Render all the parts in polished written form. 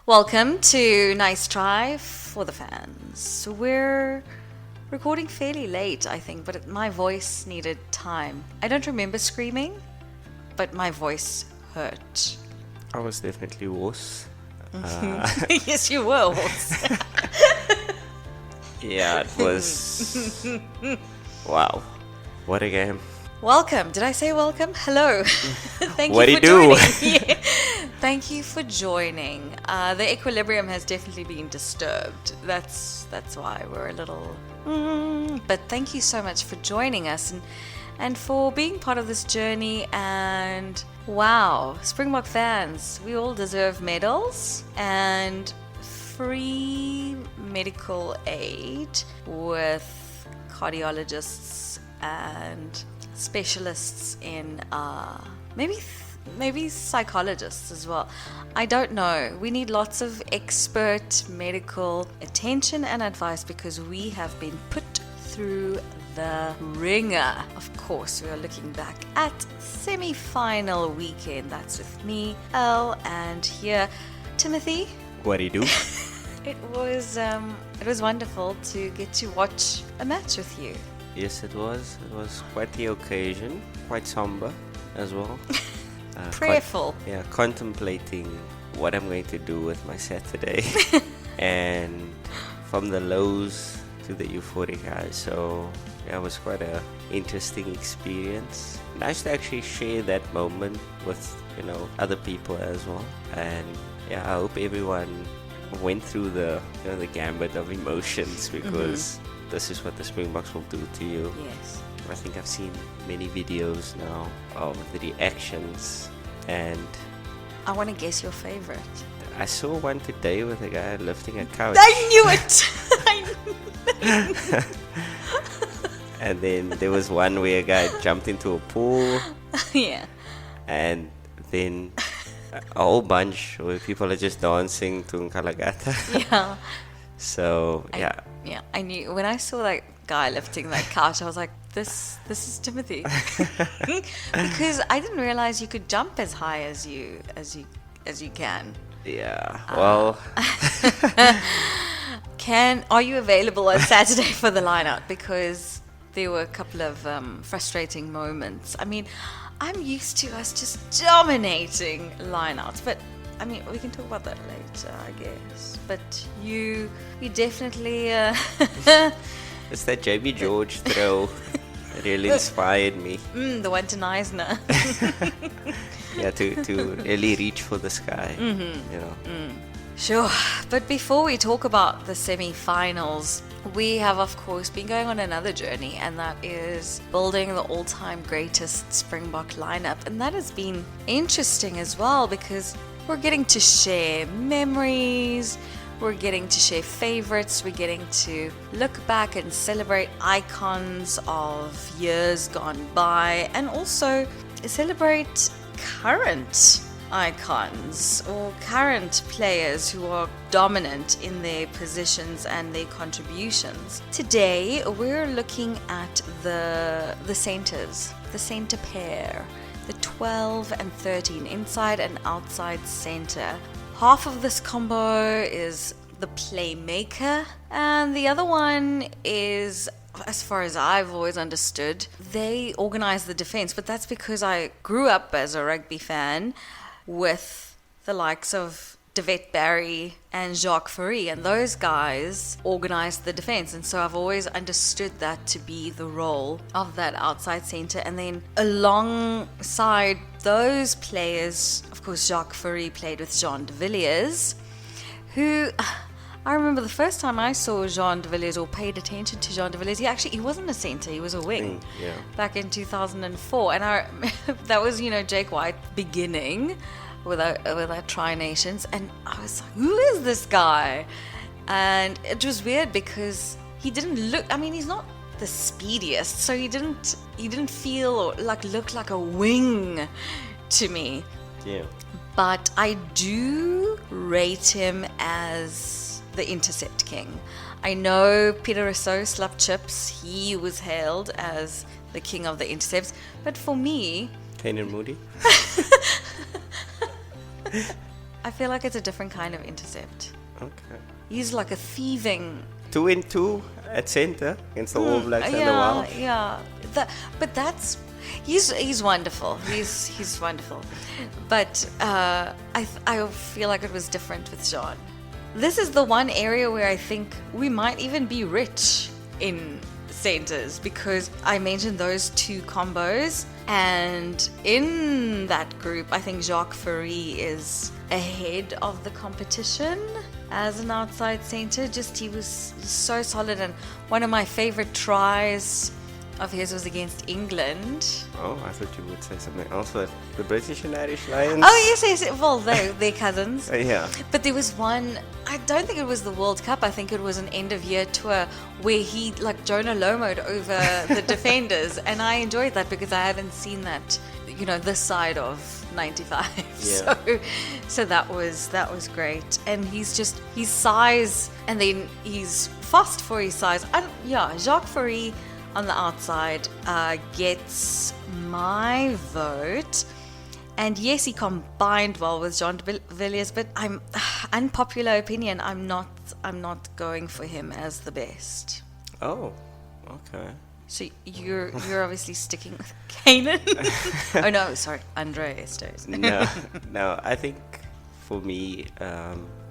Welcome to Nice Try for the fans. We're recording fairly late, I think, but my voice needed time. I don't remember screaming, but my voice hurt. I was definitely worse. Yes, you were. Horse. Yeah, it was... Wow. What a game. Welcome. Did I say welcome? Hello. Thank What you do you for do? joining. Yeah. Thank you for joining. The equilibrium has definitely been disturbed. That's why we're a little... But thank you so much for joining us and for being part of this journey. And wow, Springbok fans, we all deserve medals and free medical aid with cardiologists and specialists in maybe psychologists as well. I don't know. We need lots of expert medical attention and advice because we have been put through the ringer. Of course, we are looking back at semi-final weekend. That's with me, Elle, and here, Timothy. What do you do? It was wonderful to get to watch a match with you. Yes, it was. It was quite the occasion. Quite somber as well. Prayerful. Contemplating what I'm going to do with my Saturday. And from the lows to the euphoric highs. So, yeah, it was quite an interesting experience. Nice to actually share that moment with, other people as well. And, yeah, I hope everyone went through the gambit of emotions because this is what the Springboks will do to you. Yes. I think I've seen many videos now of the reactions, and I want to guess your favorite. I saw one today with a guy lifting a couch. I knew it! And then there was one where a guy jumped into a pool. Yeah. And then a whole bunch where people are just dancing to Nkalagata. Yeah. So, yeah. I knew when I saw that guy lifting that couch, I was like, this is Timothy. Because I didn't realize you could jump as high as you can. Yeah. Well, Are you available on Saturday for the line-out? Because there were a couple of frustrating moments. I mean, I'm used to us just dominating line-outs, but I mean, we can talk about that later, I guess. But you definitely... it's that JB George throw that really inspired me. the one to Neisner. Yeah, to really reach for the sky, Sure. But before we talk about the semi-finals, we have, of course, been going on another journey, and that is building the all-time greatest Springbok lineup. And that has been interesting as well because we're getting to share memories, we're getting to share favorites, we're getting to look back and celebrate icons of years gone by, and also celebrate current icons or current players who are dominant in their positions and their contributions. Today we're looking at the centers, the center pair, the 12 and 13, inside and outside center. Half of this combo is the playmaker, and the other one is, as far as I've always understood, they organize the defense. But that's because I grew up as a rugby fan with the likes of Devet Barry and Jacques Fourie, and those guys organized the defense, and so I've always understood that to be the role of that outside center. And then alongside those players, of course, Jacques Fourie played with Jean de Villiers, who I remember the first time I saw Jean de Villiers or paid attention to Jean de Villiers, he wasn't a center, he was a wing. Back in 2004, and that was Jake White beginning with our Tri-Nations, and I was like, who is this guy? And it was weird because he didn't look, I mean, he's not the speediest, so he didn't feel or look like a wing to me. Yeah. But I do rate him as the intercept king. I know Peter Rousseau slapped chips, he was hailed as the king of the intercepts, but for me, Kane and Moody. I feel like it's a different kind of intercept. Okay. He's like a thieving. 2-2 at center against the All Blacks and the Welsh. Yeah. But that's he's wonderful. He's wonderful. But I feel like it was different with Jean. This is the one area where I think we might even be rich in centers, because I mentioned those two combos, and in that group I think Jacques Fourie is ahead of the competition as an outside center. Just he was so solid, and one of my favorite tries of his was against England. Oh, I thought you would say something else, but the British and Irish Lions. Oh yes. Well, they're cousins. Yeah. But there was one, I don't think it was the World Cup, I think it was an end of year tour where he like Jonah Lomo'd over the defenders, and I enjoyed that because I haven't seen that, this side of 95. Yeah. So that was great. And he's just his size, and then he's fast for his size. Jacques Fourie on the outside gets my vote. And yes, he combined well with Jean de Villiers, but I'm unpopular opinion. I'm not going for him as the best. Oh, okay. So you're obviously sticking with Kanan. Oh no, sorry, Andre Estes. No. I think for me,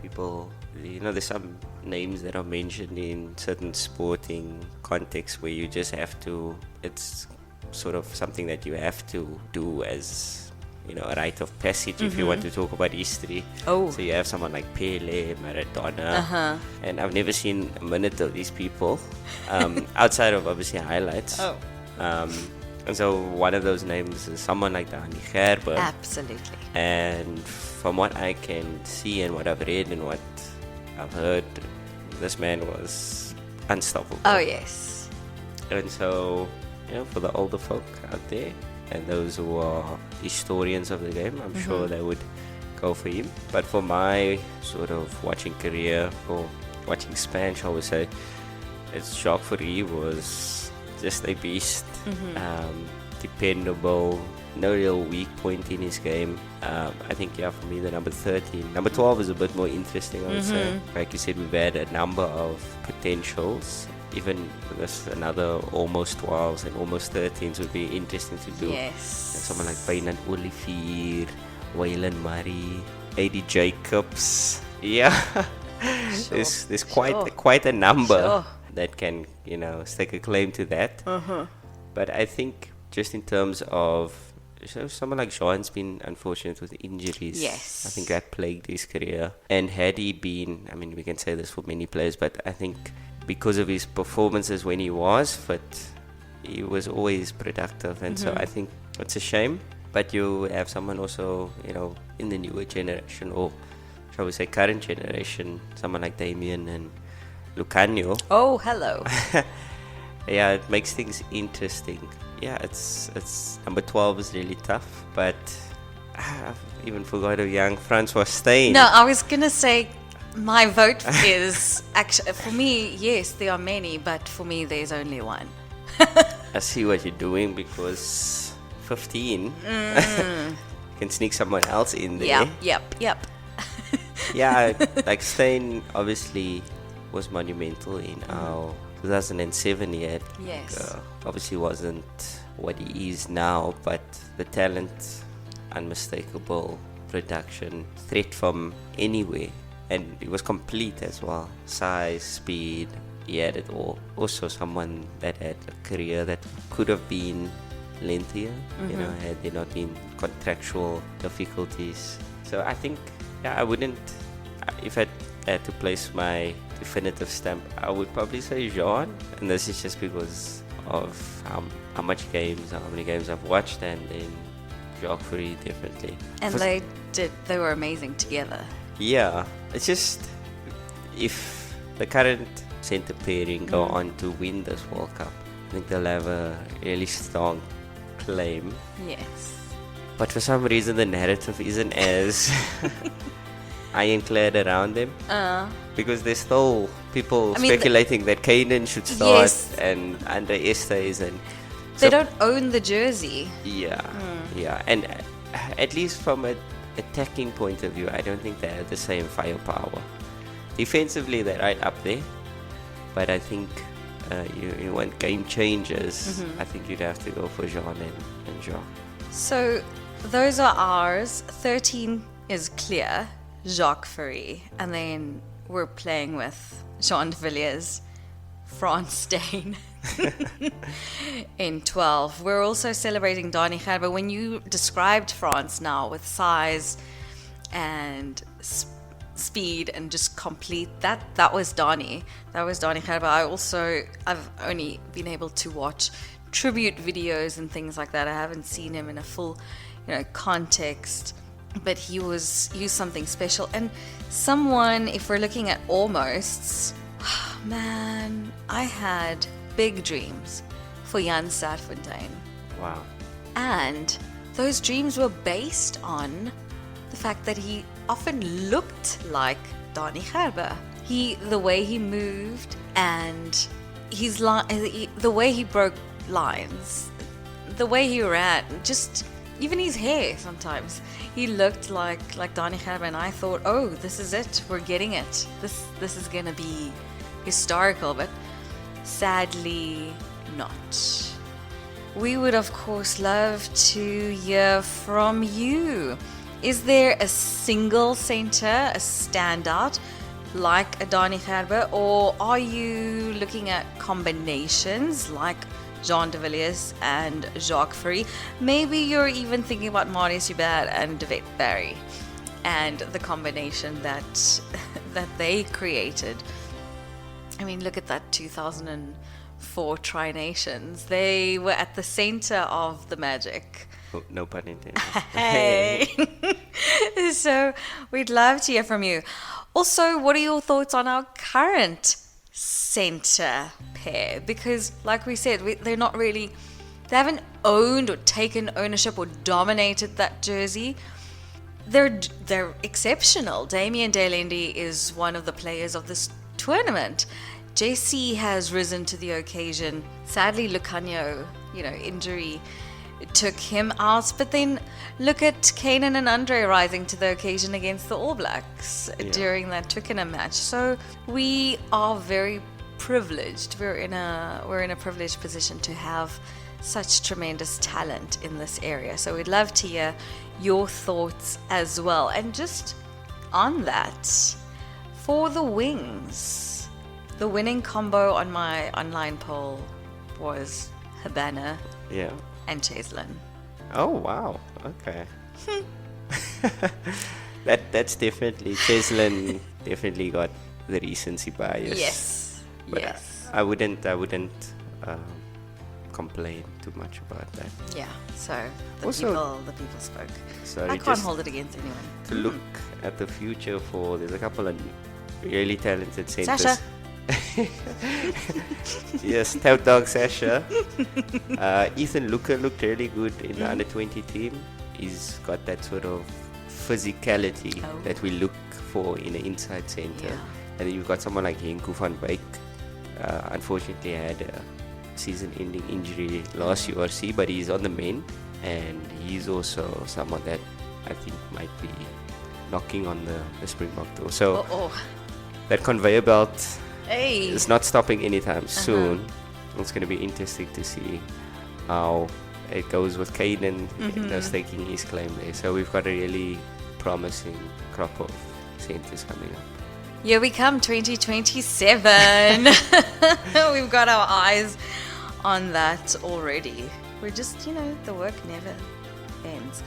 people, there's some names that are mentioned in certain sporting contexts where you just have to. It's sort of something that you have to do as a rite of passage if you want to talk about history. Oh. So you have someone like Pele, Maradona, and I've never seen a minute of these people outside of obviously highlights. Oh. And so one of those names is someone like Dani Gerber. Absolutely. And from what I can see and what I've read and what I've heard, this man was unstoppable. Oh yes. And so, for the older folk out there, and those who are historians of the game, I'm sure they would go for him. But for my sort of watching career, or watching span, shall we say, it's Jacques Fourie was just a beast. Dependable, no real weak point in his game. I think, for me, the number 13. Number 12 is a bit more interesting, I would say. Like you said, we've had a number of potentials. Even this another almost 12s and almost 13s would be interesting to do. Yes. And someone like Fernand Olivier, Waylon Murray, A.D. Jacobs. Yeah. Sure. There's quite a number that can, stake a claim to that. But I think just in terms of someone like Jean's been unfortunate with injuries. Yes. I think that plagued his career. And had he been, we can say this for many players, but I think because of his performances when he was fit, he was always productive, and so I think it's a shame. But you have someone also, in the newer generation, or shall we say current generation, someone like Damien and Lucanio. Oh, hello. Yeah, it makes things interesting. Yeah, it's number 12 is really tough, but I've even forgot a young Francois Steyn. No, I was gonna say, my vote is actually, for me, yes, there are many, but for me, there's only one. I see what you're doing, because 15 can sneak someone else in there. Yep. Yeah, like Steyn obviously was monumental in our 2007 yet. Yes. Obviously wasn't what he is now, but the talent, unmistakable, production, threat from anywhere. And he was complete as well. Size, speed, he had it all. Also someone that had a career that could have been lengthier, had there not been contractual difficulties. So I think, I wouldn't, if I had to place my definitive stamp, I would probably say Jean. And this is just because of how many games I've watched, and then Jacques Fourie definitely. And they were amazing together. Yeah, it's just, if the current centre pairing go on to win this World Cup, I think they'll have a really strong claim. Yes. But for some reason the narrative isn't as ironclad around them. Because there's still people speculating that Kanan should start and Andre Estes, and they don't own the jersey. Yeah, and at least from a attacking point of view, I don't think they have the same firepower. Defensively, they're right up there, but I think you want game changers. I think you'd have to go for Jean and Jacques. So those are ours. 13 is clear, Jacques Fourie. And then we're playing with Jean de Villiers, France Dane in 12. We're also celebrating Dani Gerber. When you described France now with size and speed and just complete, that was Dani. That was Dani Gerber. I've only been able to watch tribute videos and things like that. I haven't seen him in a full, context, but he was something special. And someone, if we're looking at almosts, man, I had big dreams for Jan Stadfontein. Wow. And those dreams were based on the fact that he often looked like Dani Gerber. The way he moved and the way he broke lines, the way he ran, just even his hair sometimes. He looked like Dani Gerber, and I thought, oh, this is it. We're getting it. This is going to be historical, but sadly not. We would, of course, love to hear from you. Is there a single center, a standout, like a Dani Gerber, or are you looking at combinations like Jean de Villiers and Jacques Fourie? Maybe you're even thinking about Marius Hubert and De Wet Barry and the combination that they created. I mean, look at that 2004 Tri-Nations. They were at the center of the magic. Oh, no pun intended. Hey! So we'd love to hear from you. Also, what are your thoughts on our current center pair? Because, like we said, they haven't owned or taken ownership or dominated that jersey. They're exceptional. Damien Delendi is one of the players of this tournament. JC has risen to the occasion. Sadly, Lucanio, injury took him out. But then look at Kanan and Andre rising to the occasion against the All Blacks during that Twickenham match. So we are very privileged. We're in a privileged position to have such tremendous talent in this area. So we'd love to hear your thoughts as well. And just on that, for the wings, the winning combo on my online poll was Habana and Cheslin. Oh, wow. Okay. That's definitely, Cheslin definitely got the recency bias. Yes. But yes. I wouldn't complain too much about that. Yeah. So the people spoke. Sorry, I can't hold it against anyone. To look at the future there's a couple of really talented centers. Sasha. Yes, Tout Dog Sasha. Ethan Luca looked really good in the under 20 team. He's got that sort of physicality that we look for in an inside center. Yeah. And then you've got someone like Henku van Beek. Unfortunately, had a season-ending injury last URC, but he's on the mend, and he's also someone that I think might be knocking on the Springbok door. So that conveyor belt is not stopping anytime soon. It's going to be interesting to see how it goes with Caden just taking his claim there. So we've got a really promising crop of centers coming up. Here we come, 2027. We've got our eyes on that already. We're just, the work never ends.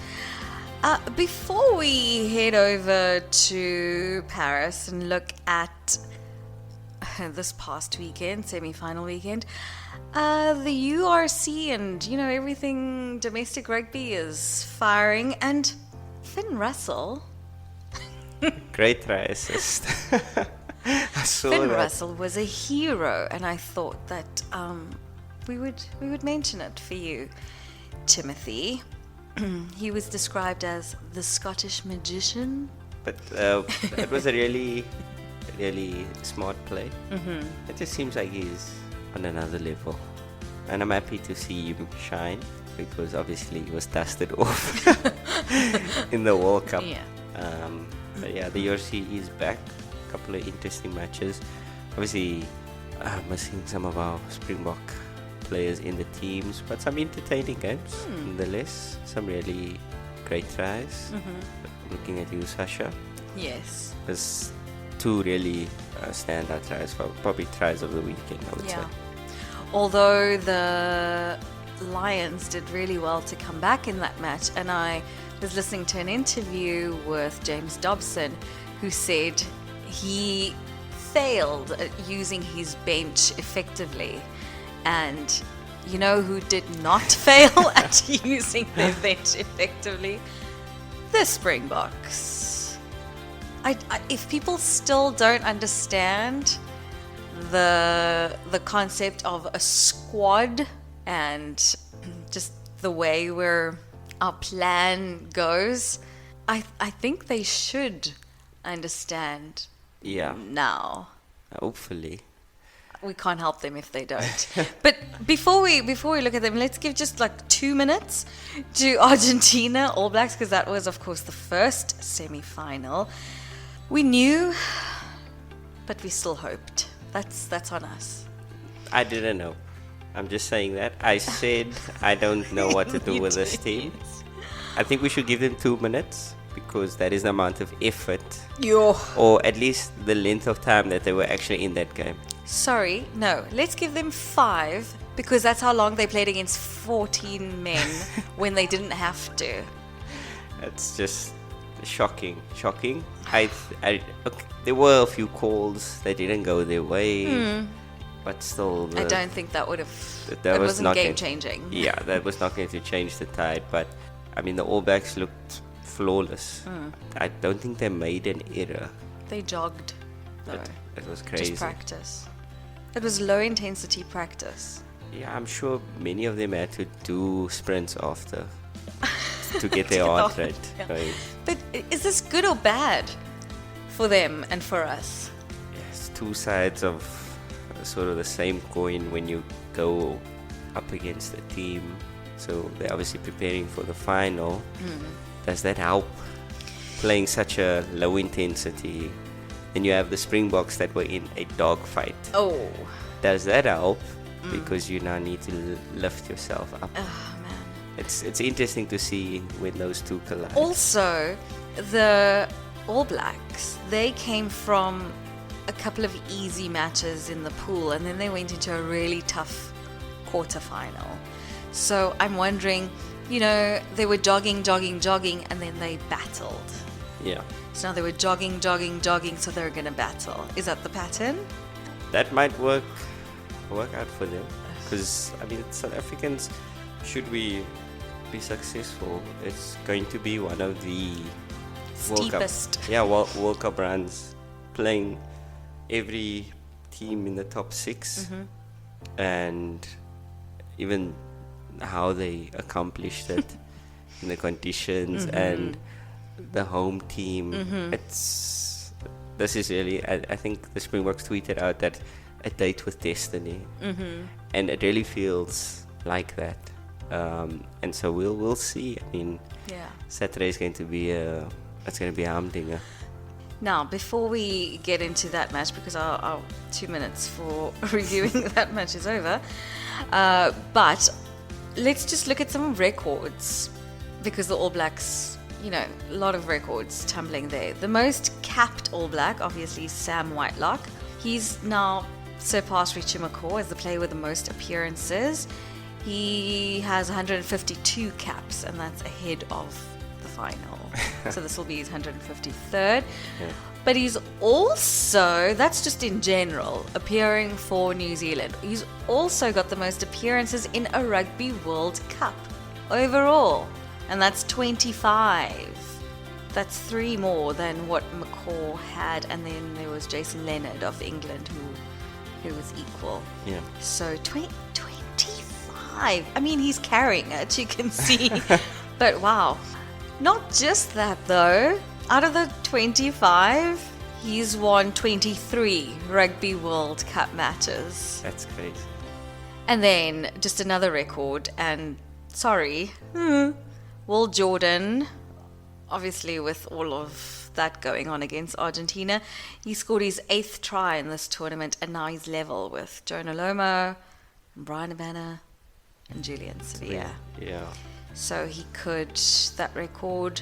Before we head over to Paris and look at this past weekend, semi-final weekend, the URC and, everything domestic rugby is firing. And Finn Russell... Great try assist. I saw Finn that. Russell was a hero, and I thought that we would mention it for you, Timothy. He was described as the Scottish magician. But it was a really, really smart play. It just seems like he's on another level, and I'm happy to see him shine. because obviously he was dusted off in the World Cup. Yeah. But yeah, the URC is back. A couple of interesting matches. Obviously, missing some of our Springbok players in the teams, but some entertaining games nonetheless. Some really great tries. Looking at you, Sasha. Yes. There's two really standout tries, for probably tries of the weekend, I would say. Although the Lions did really well to come back in that match, and I was listening to an interview with James Dobson, who said he failed at using his bench effectively, and you know who did not fail at using their bench effectively? The Springboks. If people still don't understand the concept of a squad and just the way where our plan goes, I think they should understand now. Hopefully. We can't help them if they don't. But before we look at them, let's give just like 2 minutes to Argentina All Blacks, because that was, of course, the first semi-final. We knew, but we still hoped. That's on us. I didn't know. I'm just saying that. I said I don't know what to do with this team. I think we should give them 2 minutes, because that is the amount of effort, or at least the length of time that they were actually in that game. Sorry, no. Let's give them 5, because that's how long they played against 14 men when they didn't have to. That's just shocking. Okay, there were a few calls that didn't go their way, but still, I don't think that would have. That wasn't not game changing. Yeah, that was not going to change the tide. But I mean, the All Blacks looked flawless. I don't think they made an error. They jogged, though. It was crazy. Just practice. It was low intensity practice. Yeah, I'm sure many of them had to do sprints after to get their heart rate going. But is this good or bad for them and for us? Yes, two sides of sort of the same coin when you go up against a team. So they're obviously preparing for the final. Does that help? Playing such a low intensity. And you have the Springboks that were in a dogfight. Oh. Does that help? Because you now need to lift yourself up. Oh, man. It's interesting to see when those two collide. Also, the All Blacks, they came from a couple of easy matches in the pool, and then they went into a really tough quarterfinal. So I'm wondering, they were jogging, and then they battled. Yeah. So now they were jogging, so they're going to battle. Is that the pattern? That might work out for them. Because, I mean, South Africans, should we be successful, it's going to be one of the steepest World Cup runs, playing every team in the top 6. And even how they accomplished it in the conditions and the home team. This is really, I think the Springboks tweeted out that a date with destiny, and it really feels like that. And so we'll see. I mean, Saturday is going to be a humdinger. Now, before we get into that match, because our 2 minutes for reviewing that match is over, but let's just look at some records, because the All Blacks, a lot of records tumbling there. The most capped All Black, obviously, is Sam Whitelock. He's now surpassed Richie McCaw as the player with the most appearances. He has 152 caps, and that's ahead of the final. So this will be his 153rd. But he's also, that's just in general, appearing for New Zealand. He's also got the most appearances in a Rugby World Cup overall, and that's 25. That's 3 more than what McCaw had, and then there was Jason Leonard of England who was equal. Yeah. So 25. I mean, he's carrying it, you can see. But wow. Not just that though. Out of the 25, he's won 23 Rugby World Cup matches. That's crazy. And then just another record, and sorry. Will Jordan, obviously with all of that going on against Argentina, he scored his 8th try in this tournament, and now he's level with Jonah Lomo, and Brian Abana, and Julian Sevilla. Yeah. So that record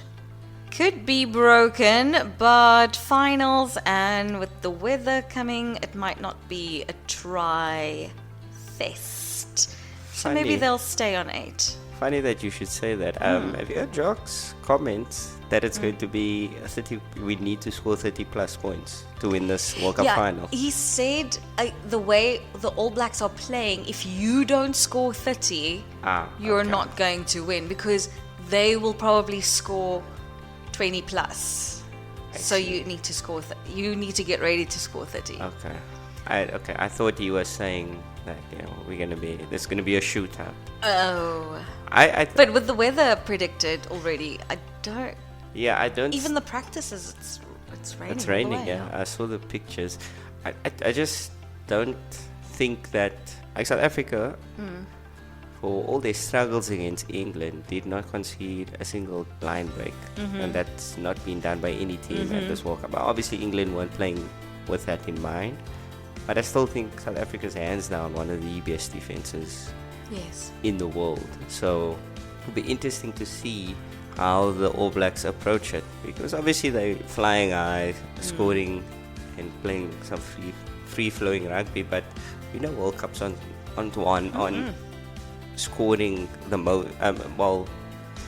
could be broken, but finals and with the weather coming, it might not be a try fest. So maybe they'll stay on 8. Funny that you should say that. Have you heard Jock's comments that it's going to be 30? We need to score 30 plus points to win this World Cup final. He said the way the All Blacks are playing, if you don't score 30, you're not going to win, because they will probably score 20 plus. So you need to score. You need to get ready to score 30. Okay. I thought he was saying that there's gonna be a shootout. Oh. But with the weather predicted already, I don't. Yeah, I don't. Even the practices, it's raining. It's raining. Yeah, I saw the pictures. I just don't think that, like, South Africa, for all their struggles against England, did not concede a single line break, and that's not been done by any team at this World Cup. Obviously, England weren't playing with that in mind, but I still think South Africa's hands down one of the best defenses in the world. So it'll be interesting to see how the All Blacks approach it, because obviously they're flying high, scoring and playing some free-flowing rugby, but World Cup's on scoring the most,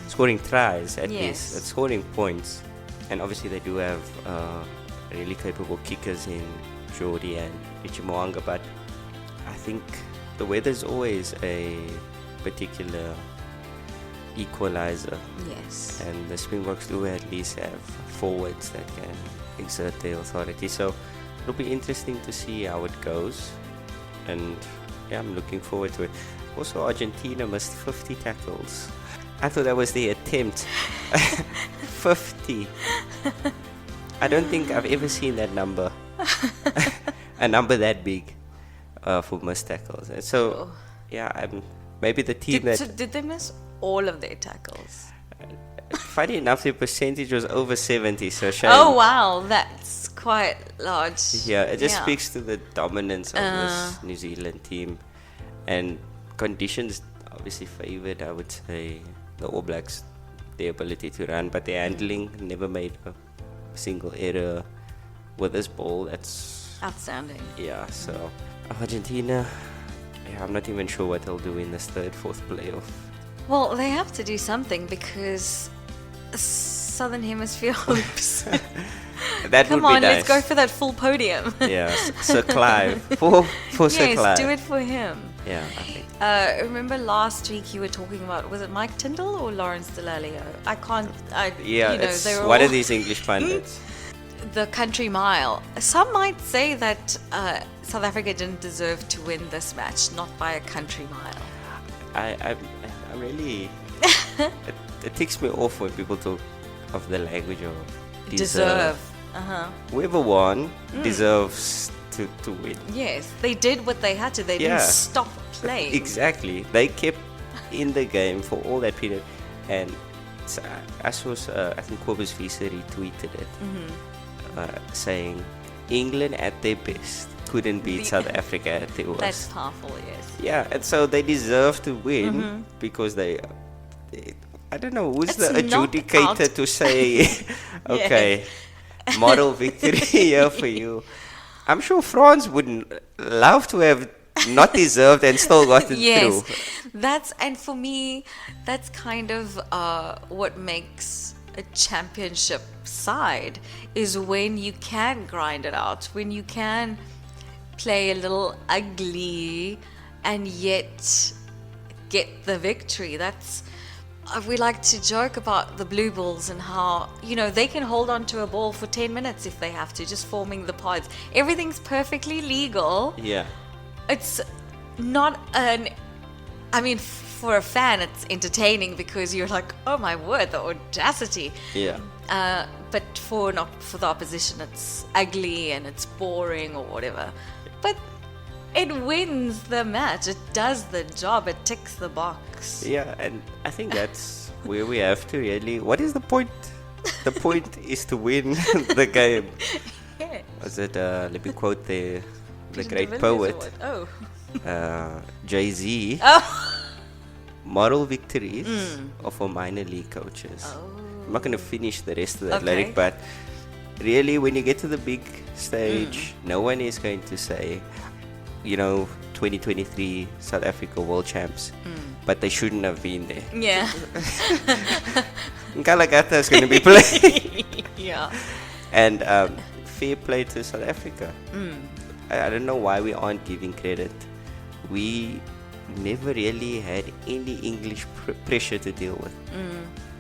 scoring tries at least, at scoring points. And obviously they do have really capable kickers in Jordi and Richie Mo'unga, but I think the weather's always a particular equalizer. Yes. And the Springboks do at least have forwards that can exert their authority. So it'll be interesting to see how it goes. And I'm looking forward to it. Also, Argentina missed 50 tackles. I thought that was the attempt. 50. I don't think I've ever seen that number. A number that big for missed tackles. And so, maybe the team did they miss all of their tackles? Funny enough, the percentage was over 70. So shame. Oh wow, that's quite large. Yeah, it just speaks to the dominance of this New Zealand team, and conditions obviously favoured, I would say, the All Blacks, their ability to run, but their handling never made a single error with this ball. That's outstanding. Yeah, so Argentina, I'm not even sure what they'll do in this third, fourth playoff. Well, they have to do something because Southern Hemisphere hopes. That Come would be on, nice. let's go for that full podium. Yeah, Sir Clive. For Sir Clive. Yes, do it for him. Yeah, I think. Remember last week you were talking about, was it Mike Tyndall or Lawrence Delalio? It's they're one all of these English pundits. The country mile. Some might say that South Africa didn't deserve to win this match, not by a country mile. I really... it ticks me off when people talk of the language of deserve. Whoever won deserves to win. Yes, they did what they had to. They didn't stop playing. Exactly. They kept in the game for all that period. And I saw, I think Kobus Visser retweeted it, saying, England at their best couldn't beat South Africa at their worst. That's powerful, yes. Yeah, and so they deserve to win because they I don't know, who's the adjudicator to say, okay, moral victory here for you. I'm sure France would love to have not deserved and still got it through. And for me, that's kind of what makes a championship side, is when you can grind it out, when you can play a little ugly and yet get the victory. That's we like to joke about the Blue Bulls and how, they can hold on to a ball for 10 minutes if they have to, just forming the pods. Everything's perfectly legal. Yeah. It's not for a fan, it's entertaining because you're like, oh my word, the audacity. Yeah. But for the opposition, it's ugly and it's boring or whatever. But It wins the match. It does the job. It ticks the box. Yeah, and I think that's where we have to really. What is the point? The point is to win the game. Yeah. Was it? Let me quote the Peter great de poet, Villiers Award. Jay-Z. Oh. Moral victories are for minor league coaches. Oh. I'm not going to finish the rest of that Okay. lyric, but really, when you get to the big stage, no one is going to say, 2023 South Africa world champs, but they shouldn't have been there. Yeah. Nkalakata is going to be playing. Yeah. And fair play to South Africa. I don't know why we aren't giving credit. We never really had any English pressure to deal with.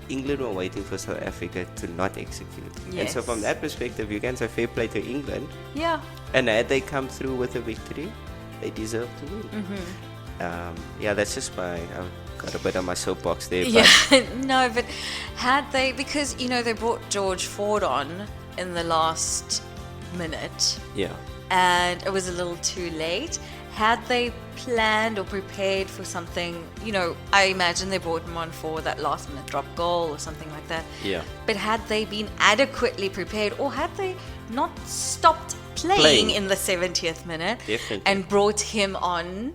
England were waiting for South Africa to not execute. And so from Yes. that perspective, you can say fair play to England. Yeah. And had they come through with a victory, they deserve to win. That's just I've got a bit on my soapbox there. Yeah. But No, but had they, because, they brought George Ford on in the last minute yeah. and it was a little too late. Had they planned or prepared for something, I imagine they brought him on for that last minute drop goal or something like that. Yeah. But had they been adequately prepared, or had they not stopped playing in the 70th minute Definitely. and brought him on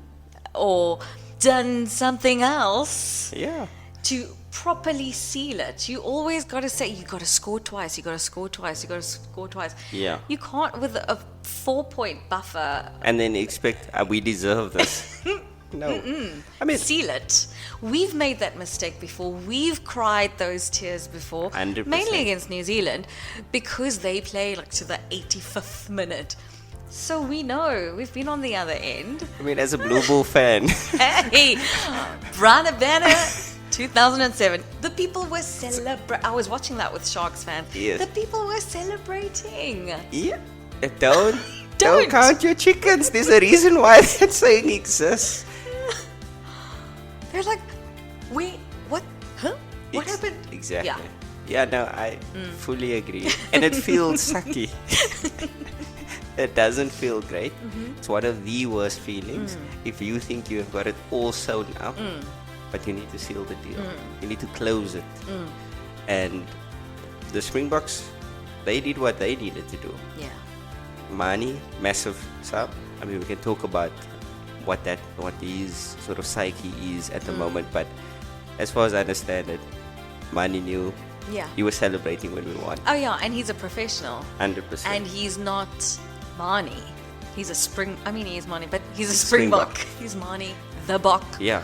or done something else Yeah. to properly seal it, you always got to say, you got to score twice, you got to score twice, you got to score twice. Yeah. You can't, with a 4-point buffer, And then expect we deserve this. No. I mean, seal it. We've made that mistake before. We've cried those tears before, 100%. mainly against New Zealand, because they play to the 85th minute. So we know, we've been on the other end. as a Blue Bull fan, Hey, Brana Banner 2007. The people were celebrating. I was watching that with Sharks fans. Yes. The people were celebrating. yeah, don't Don't. count your chickens. There's a reason why that saying exists. They're like, wait, what? Huh? What happened? Exactly. Yeah. Yeah, no, I fully agree. And it feels sucky. It doesn't feel great. It's one of the worst feelings if you think you have got it all sewn up, but you need to seal the deal. You need to close it. And the Springboks, they did what they needed to do. Yeah. Mani, massive sub. We can talk about what his sort of psyche is at the moment, but as far as I understand it, Mani knew Yeah. he was celebrating when we won. Oh, yeah, and he's a professional. 100%. And he's not Marnie. He's he is Marnie, but he's a Springbok. Springbok. He's Marnie, the Bok. Yeah.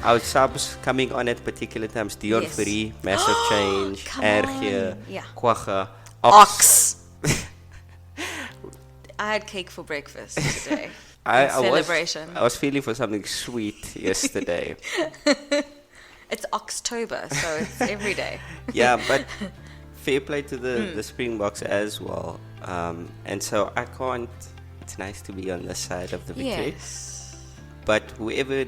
Our subs coming on at particular times. Dion Yes. Fourie, massive change. Come Erge, on. Yeah. Kwagga, Ox. I had cake for breakfast today. Celebration. I was feeling for something sweet yesterday. It's October, so it's every day. Yeah, but fair play to the Springboks as well. And so it's nice to be on the side of the victory. Yes. But whoever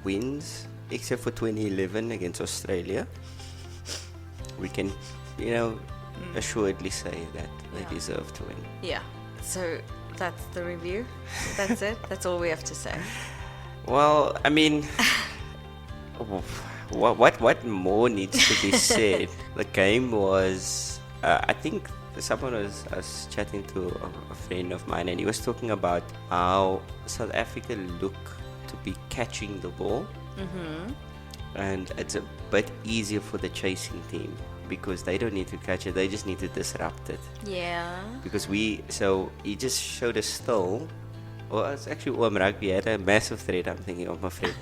wins, except for 2011 against Australia, we can, assuredly say that they deserve to win. Yeah. So that's the review. That's it. That's all we have to say. Well, what more needs to be said? The game was, I think someone was chatting to a friend of mine, and he was talking about how South Africa look to be catching the ball, and it's a bit easier for the chasing team because they don't need to catch it; they just need to disrupt it. Yeah. Because he just showed us still. Well, it's actually Rugby had a massive threat. I'm thinking of my friend.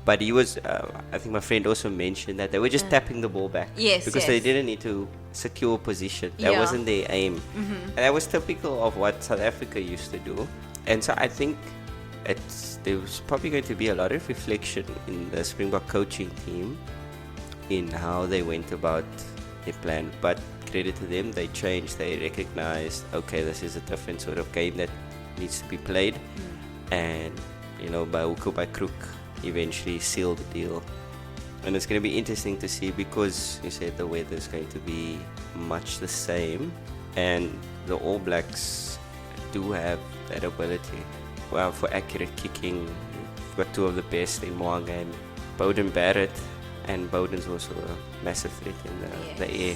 But he was, I think my friend also mentioned that they were just tapping the ball back. Yes, because they yes. didn't need to secure position. That Yeah. wasn't their aim. And that was typical of what South Africa used to do. And so I think there's probably going to be a lot of reflection in the Springbok coaching team in how they went about their plan. But credit to them, they changed. They recognized, okay, this is a different sort of game that needs to be played. And, by hook or by crook, eventually seal the deal. And it's going to be interesting to see because you said the weather is going to be much the same, and the All Blacks do have that ability for accurate kicking. We've got two of the best in Mwanga and Bowden Barrett, and Bowden's also a massive threat in the air.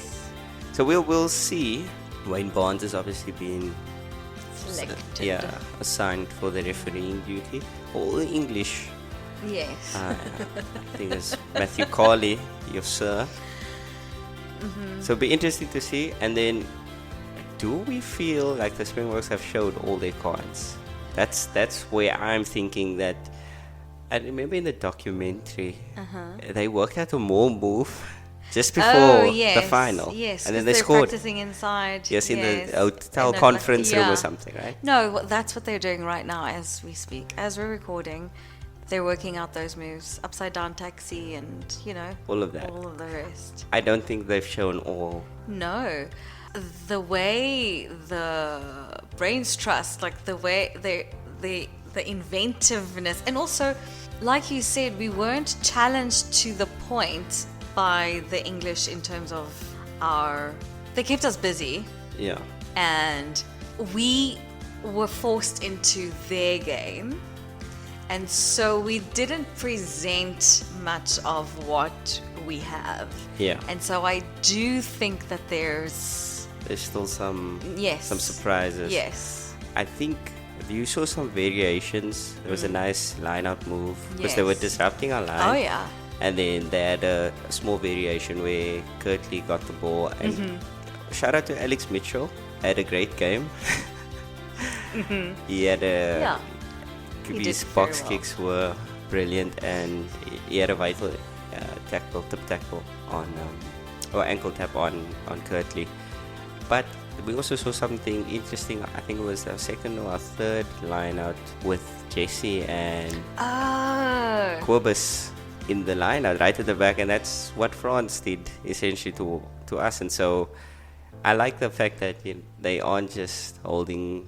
So we'll see. Wayne Barnes has obviously been Selected. assigned for the refereeing duty. All English. Yes. I think it's Matthew Carley, your sir. So it'll be interesting to see. And then, do we feel like the Springboks have showed all their cards? That's where I'm thinking that. I remember in the documentary, they worked out a more move just before the final. Yes, and then they scored. Practicing inside. Yes, in the hotel conference room or something, right? No, that's what they're doing right now as we speak. As we're recording, they're working out those moves. Upside down taxi and, all of that. All of the rest. I don't think they've shown all. No. The way the brains trust, like the way the inventiveness, and also, like you said, we weren't challenged to the point by the English in terms of they kept us busy. Yeah. And we were forced into their game. And so we didn't present much of what we have. Yeah. And so I do think that there's still some surprises. Yes. I think you saw some variations. There was a nice line-out move because they were disrupting our line. Oh, yeah. And then they had a small variation where Kirtley got the ball. And shout out to Alex Mitchell. Had a great game. He had his box kicks were brilliant, and he had a vital tip tackle on or ankle tap on Kirtley. But we also saw something interesting. I think it was our second or our third line out with Jesse and Quibus in the line out right at the back, and that's what France did essentially to us. And so I like the fact that they aren't just holding,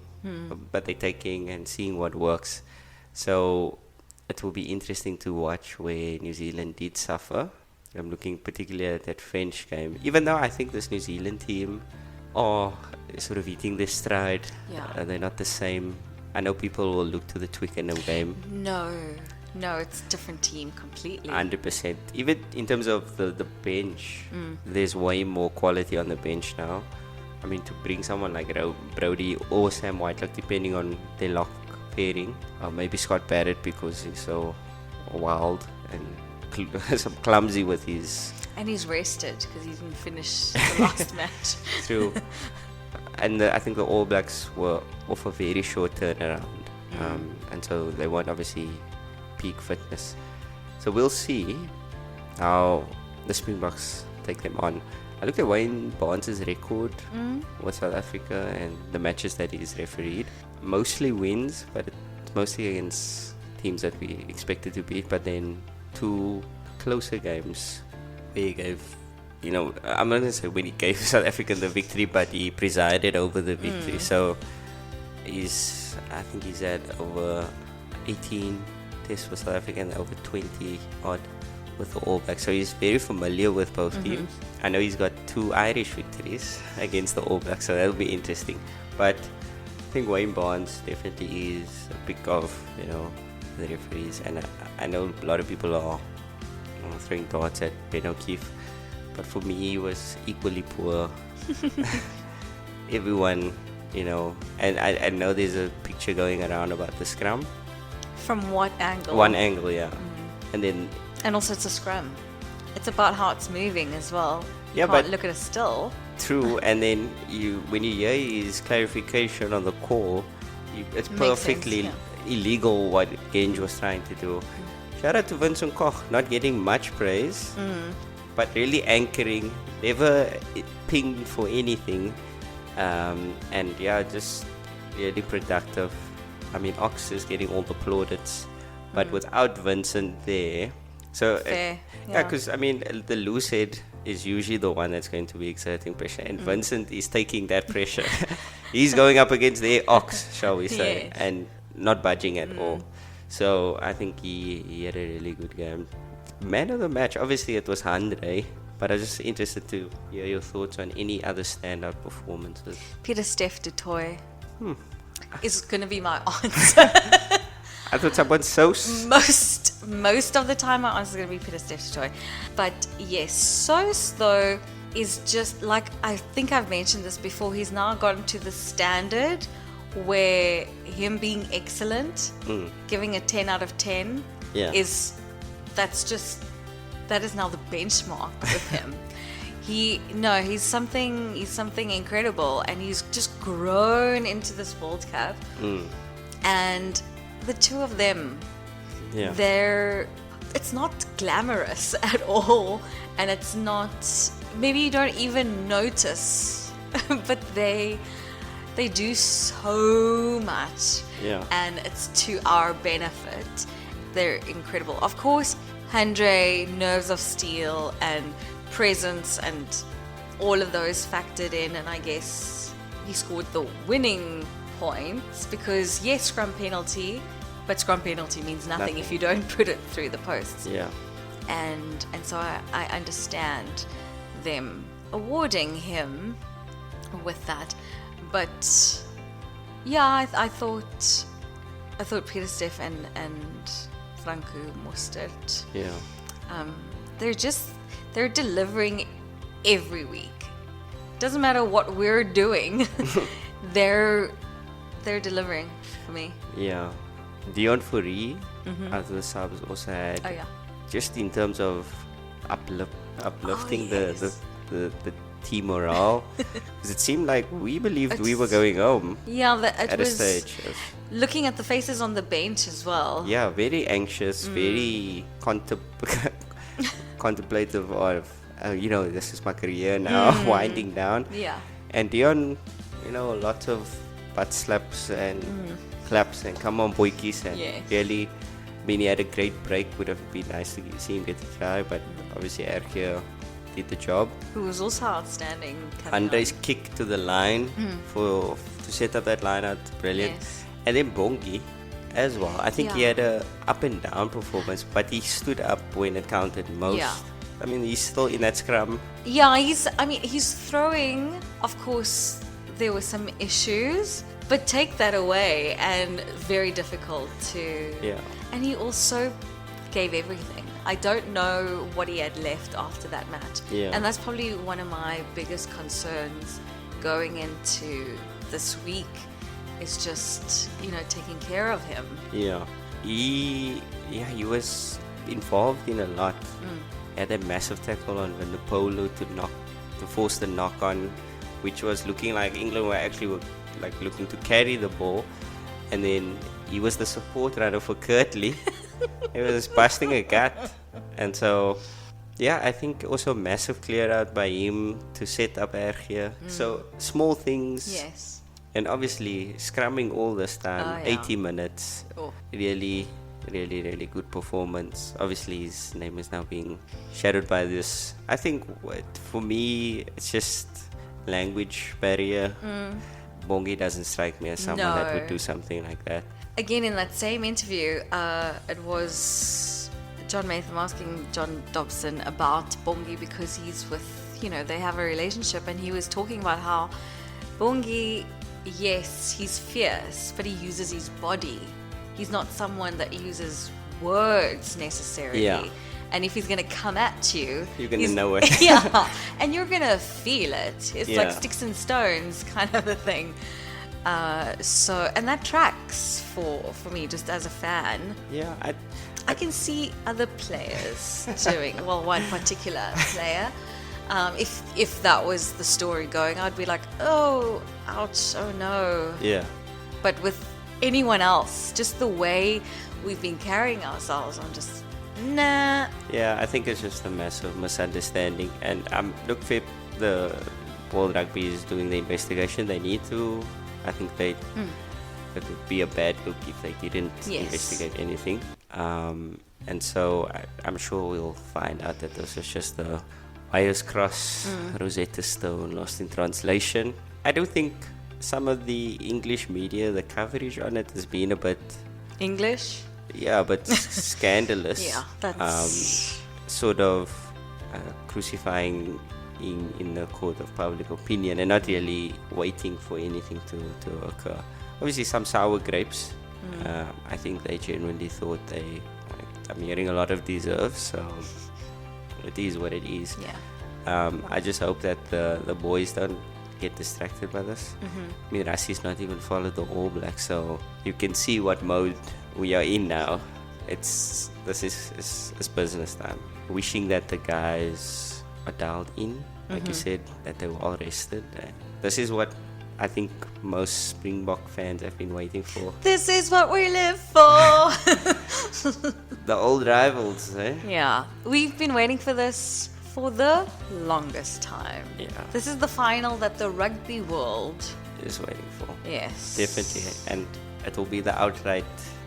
but they're taking and seeing what works. So it will be interesting to watch where New Zealand did suffer. I'm looking particularly at that French game, even though I think this New Zealand team are sort of hitting their stride. They're not the same. I know people will look to the Twickenham game. No, it's a different team completely. 100%. Even in terms of the bench, there's way more quality on the bench now. I mean, to bring someone like Brody or Sam Whitelock, depending on their lock pairing, or maybe Scott Barrett because he's so wild and so clumsy with his... And he's rested because he didn't finish the last match. True. And I think the All Blacks were off a very short turnaround. And so they weren't obviously peak fitness. So we'll see how the Springboks take them on. I looked at Wayne Barnes' record with South Africa and the matches that he's refereed. Mostly wins, but it's mostly against teams that we expected to beat. But then two closer games where he gave, I'm not going to say when he gave South Africa the victory, but he presided over the victory. So I think he's had over 18 tests for South Africa and over 20 odd with the All Blacks. So he's very familiar with both teams. I know he's got 2 Irish victories against the All Blacks, so that'll be interesting. But I think Wayne Barnes definitely is a pick of, the referees. And I know a lot of people are throwing darts at Ben O'Keefe, but for me he was equally poor. Everyone, and I know there's a picture going around about the scrum. From what angle? One angle, yeah. And also it's a scrum. It's about how it's moving as well. You can't look at it still. True, and then when you hear his clarification on the call, it's perfectly illegal what Genge was trying to do. Shout out to Vincent Koch, not getting much praise, but really anchoring, never pinged for anything, and just really productive. I mean, Ox is getting all the plaudits, but without Vincent there, so because the loose head is usually the one that's going to be exerting pressure, and Vincent is taking that pressure. He's going up against their Ox, shall we say, and not budging at all. So I think he had a really good game. Man of the match, obviously it was Andre, but I was just interested to hear your thoughts on any other standout performances. Peter Steph du Toit. is going to be my answer. I thought someone so... Most of the time my answer is going to be Peter Steph. But yes, Sos though is just like, I think I've mentioned this before, he's now gotten to the standard where him being excellent, giving a 10 out of 10 that is now the benchmark with him. He's something incredible, and he's just grown into this World Cup. And the two of them, it's not glamorous at all, and it's not, maybe you don't even notice, but they do so much, and it's to our benefit. They're incredible. Of course, Andre, nerves of steel, and presence, and all of those factored in, and I guess he scored the winning points because yes, scrum penalty, but scrum penalty means nothing if you don't put it through the posts. And so I understand them awarding him with that, but yeah, I thought Peter Steph and Franco Mostert, they're delivering every week. Doesn't matter what we're doing, they're delivering for me. Dion Fourie, as the subs, also had just in terms of uplifting the team morale, because it seemed like we believed we were going home. At a stage. Looking at the faces on the bench as well. Very anxious, very contemplative of, this is my career now, winding down. And Dion, lots of butt slaps and claps and come on boykies, and really, he had a great break. Would have been nice to see him get to try, but obviously Erkia did the job. Who was also outstanding. Andre's kick to the line to set up that line out, brilliant. And then Bongi as well. I think he had a up and down performance, but he stood up when it counted most. I mean, he's still in that scrum. He's throwing. Of course, there were some issues, but take that away, and very difficult to. And he also gave everything. I don't know what he had left after that match. And that's probably one of my biggest concerns going into this week, is just, taking care of him. He was involved in a lot. Had a massive tackle on Napolo to force the knock on, which was looking like England were looking to carry the ball, and then he was the support runner for Kirtley. He was busting a gut, and so I think also massive clear out by him to set up Ergia. So small things. And obviously scrumming all this time, 80 minutes, really, really, really good performance. Obviously his name is now being shadowed by this. I think for me, it's just language barrier. Bongi doesn't strike me as someone that would do something like that. Again, in that same interview, it was John Matham asking John Dobson about Bongi, because he's with, they have a relationship, and he was talking about how Bongi, yes, he's fierce, but he uses his body. He's not someone that uses words necessarily. And if he's going to come at you, you're going to know it. And you're going to feel it. It's like sticks and stones kind of a thing. And that tracks for me just as a fan. I can see other players doing, one particular player. If that was the story going, I'd be like, oh, ouch, oh no. But with anyone else, just the way we've been carrying ourselves, I'm just, nah. I think it's just a massive misunderstanding. And look, the World Rugby is doing the investigation they need to. I think it would be a bad look if they didn't investigate anything. And so I'm sure we'll find out that this is just a wires cross, Rosetta Stone, lost in translation. I do think some of the English media, the coverage on it has been a bit... English? But scandalous. That's... Sort of crucifying in the court of public opinion and not really waiting for anything to occur. obviously some sour grapes. I think they genuinely thought I'm hearing a lot of deserve, so it is what it is. Yeah. I just hope that the boys don't get distracted by this. I mean, Rassi's not even followed the All Blacks, so you can see what mode we are in now. This is business time. Wishing that the guys are dialed in, like you said, that they were all rested. This is what I think most Springbok fans have been waiting for. This is what we live for. The old rivals, eh? Yeah, we've been waiting for this for the longest time. Yeah. This is the final that the rugby world Is waiting for. Yes. Definitely. And it will be the outright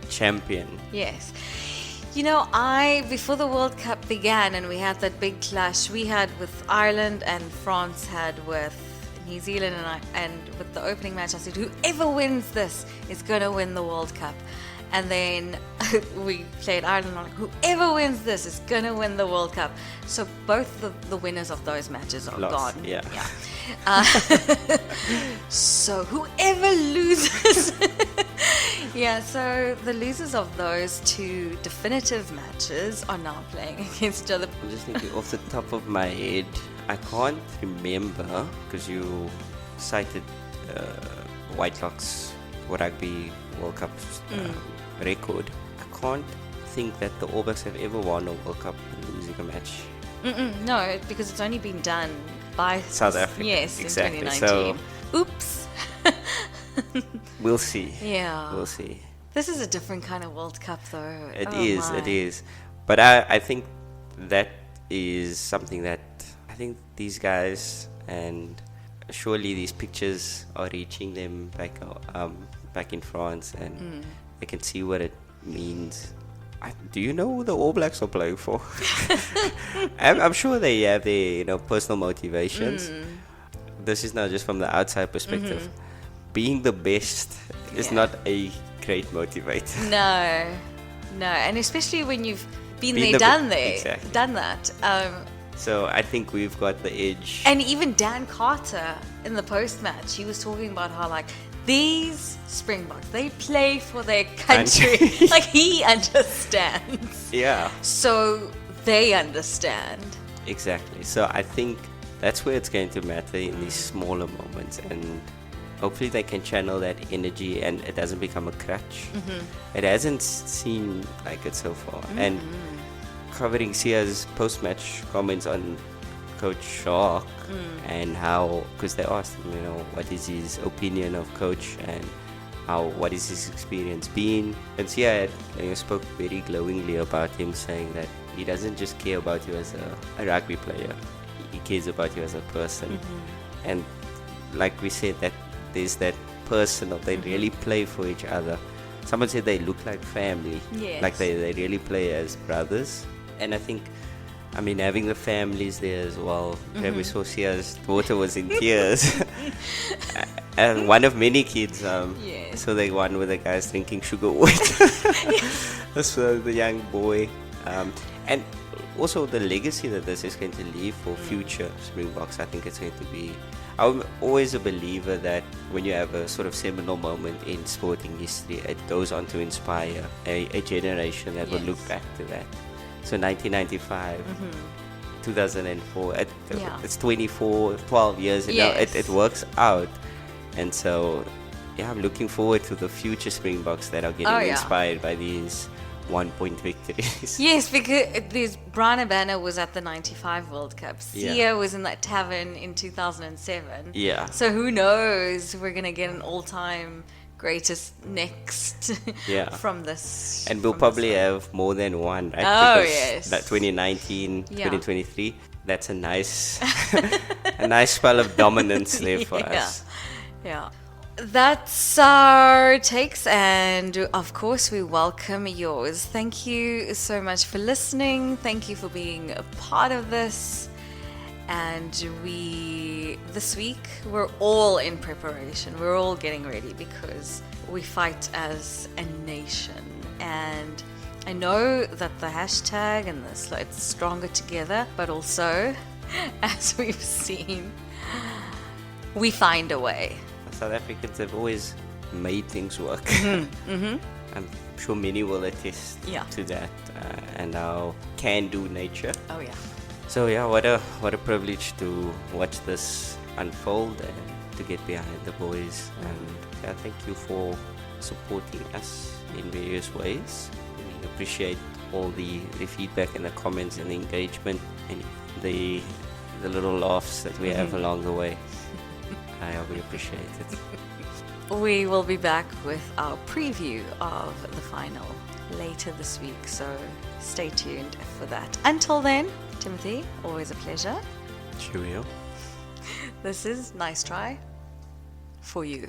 champion. Yes. You know, before the World Cup began and we had that big clash we had with Ireland and France had with New Zealand, and with the opening match I said, whoever wins this is going to win the World Cup. And then we played Ireland, like, whoever wins this is going to win the World Cup. So both the winners of those matches are Lost, gone. yeah. So whoever loses... Yeah, so the losers of those two definitive matches are now playing against each other. I'm just thinking off the top of my head, I can't remember, because you cited Whitelock's Rugby World Cup record. I can't think that the All Blacks have ever won a World Cup losing a match. No, because it's only been done by South Africa. Yes, exactly. in 2019. Oops. We'll see. Yeah. We'll see. This is a different kind of World Cup, though. It Oh is. my. It is. But I think that is something that I think these guys, and surely these pictures are reaching them back in France, and they can see what it means. Do you know who the All Blacks are playing for? I'm sure they have their personal motivations. This is not just from the outside perspective. Being the best is not a great motivator. No, and especially when you've been Been there, the- done there, exactly. done that. So I think we've got the edge. And even Dan Carter in the post-match, he was talking about how, like, these Springboks, they play for their country. Like, he understands. Yeah, So they understand. exactly. So I think that's where it's going to matter, in these smaller moments, and hopefully they can channel that energy and it doesn't become a crutch. It hasn't seemed like it so far. And covering Sia's post-match comments on Coach Shark and how, because they asked him, what is his opinion of Coach and what is his experience been. And Sia spoke very glowingly about him, saying that he doesn't just care about you as a rugby player, he cares about you as a person. And like we said, that there's that personal, they really play for each other. Someone said they look like family. Yes. Like they really play as brothers. And I think, having the families there as well. We saw Sia's daughter was in tears. And one of many kids. Yes. So they one with the guys drinking sugar water. So the young boy. And also the legacy that this is going to leave for future Springboks. I think it's going to be... I'm always a believer that when you have a sort of seminal moment in sporting history, it goes on to inspire a generation that will look back to that. So 1995, 2004, it's 12 years, Yes. it works out. And so, I'm looking forward to the future Springboks that are getting inspired by these 1-point victories. Yes, because Brian Abana was at the 95 World Cup. Sia was in that tavern in 2007. Yeah. So who knows? We're going to get an all-time greatest next from this. And we'll probably have more than one, right? Oh, because yes. that 2019, 2023, that's a nice spell of dominance there for us. Yeah. That's our takes, and of course we welcome yours. Thank you so much for listening. Thank you for being a part of this. And this week, we're all in preparation. We're all getting ready because we fight as a nation. And I know that the hashtag and it's stronger together, but also, as we've seen, we find a way. South Africans have always made things work. I'm sure many will attest Yeah. to that, and our can-do nature. Oh yeah. So yeah, what a privilege to watch this unfold and to get behind the boys. And yeah, thank you for supporting us in various ways. We appreciate all the feedback and the comments and the engagement and the little laughs that we have along the way. We appreciate it. We will be back with our preview of the final later this week, so stay tuned for that. Until then, Timothy, always a pleasure. Cheerio. This is Nice Try for you.